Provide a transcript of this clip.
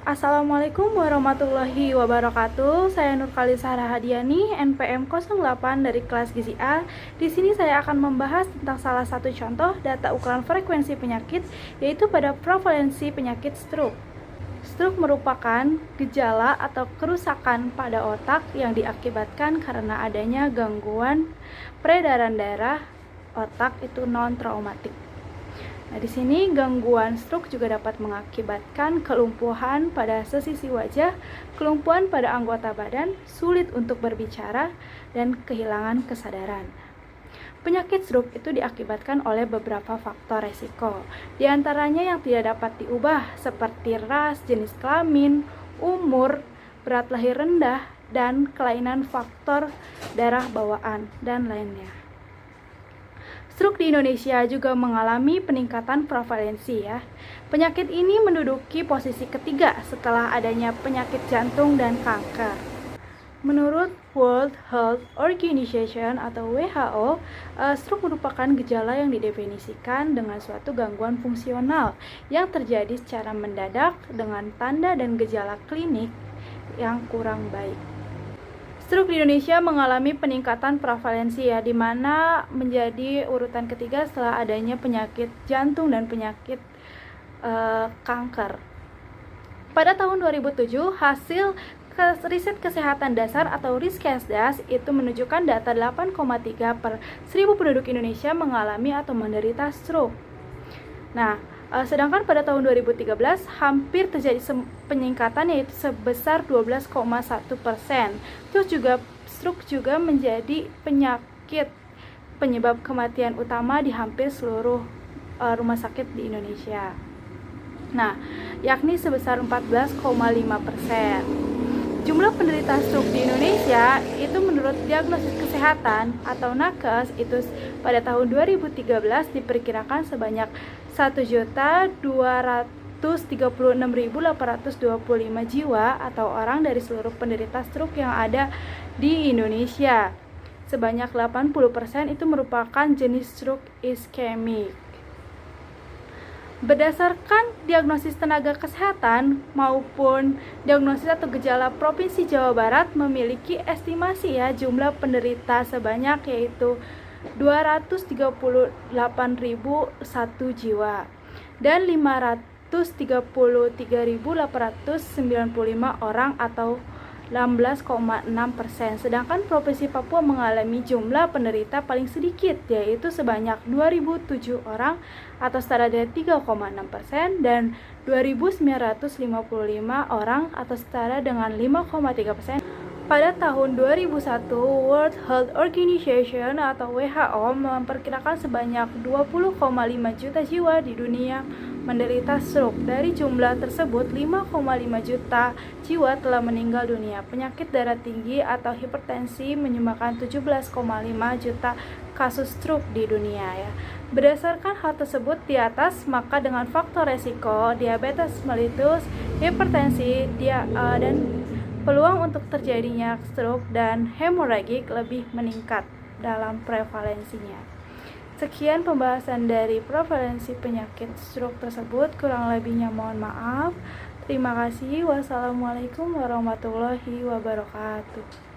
Assalamualaikum warahmatullahi wabarakatuh. Saya Nurkalisa Rahadiani, NPM 08 dari kelas Gizi A. Di sini saya akan membahas tentang salah satu contoh data ukuran frekuensi penyakit, yaitu pada prevalensi penyakit stroke. Stroke merupakan gejala atau kerusakan pada otak yang diakibatkan karena adanya gangguan peredaran darah otak itu non-traumatik. Nah, di sini gangguan stroke juga dapat mengakibatkan kelumpuhan pada sesisi wajah, kelumpuhan pada anggota badan, sulit untuk berbicara, dan kehilangan kesadaran. Penyakit stroke itu diakibatkan oleh beberapa faktor resiko. Di antaranya yang tidak dapat diubah seperti ras, jenis kelamin, umur, berat lahir rendah, dan kelainan faktor darah bawaan, dan lainnya. Stroke di Indonesia juga mengalami peningkatan prevalensi ya. Penyakit ini menduduki posisi ketiga setelah adanya penyakit jantung dan kanker. Menurut World Health Organization atau WHO, stroke merupakan gejala yang didefinisikan dengan suatu gangguan fungsional yang terjadi secara mendadak dengan tanda dan gejala klinik yang kurang baik. Stroke di Indonesia mengalami peningkatan prevalensi ya, di mana menjadi urutan ketiga setelah adanya penyakit jantung dan penyakit kanker. Pada tahun 2007, hasil riset kesehatan dasar atau Riskesdas itu menunjukkan data 8,3 per 1000 penduduk Indonesia mengalami atau menderita stroke. Nah, sedangkan pada tahun 2013 hampir terjadi peningkatan yaitu sebesar 12,1%. Terus juga stroke juga menjadi penyakit penyebab kematian utama di hampir seluruh rumah sakit di Indonesia. Nah, yakni sebesar 14,5%. Jumlah penderita stroke di Indonesia itu menurut Diagnosis Kesehatan atau Nakes itu pada tahun 2013 diperkirakan sebanyak 1.236.825 jiwa atau orang dari seluruh penderita stroke yang ada di Indonesia. Sebanyak 80% itu merupakan jenis stroke iskemik. Berdasarkan diagnosis tenaga kesehatan maupun diagnosis atau gejala Provinsi Jawa Barat memiliki estimasi ya jumlah penderita sebanyak yaitu 238.001 jiwa dan 533.895 orang atau 16,6%. Sedangkan Provinsi Papua mengalami jumlah penderita paling sedikit yaitu sebanyak 2.007 orang atau setara dengan 3,6% dan 2.955 orang atau setara dengan 5,3%. Pada tahun 2001, World Health Organization atau WHO memperkirakan sebanyak 20,5 juta jiwa di dunia menderita stroke. Dari jumlah tersebut, 5,5 juta jiwa telah meninggal dunia. Penyakit darah tinggi atau hipertensi menyumbangkan 17,5 juta kasus stroke di dunia ya. Berdasarkan hal tersebut di atas, maka dengan faktor resiko diabetes mellitus, hipertensi, dan peluang untuk terjadinya stroke dan hemoragik lebih meningkat dalam prevalensinya. Sekian pembahasan dari prevalensi penyakit stroke tersebut, kurang lebihnya mohon maaf. Terima kasih. Wassalamualaikum warahmatullahi wabarakatuh.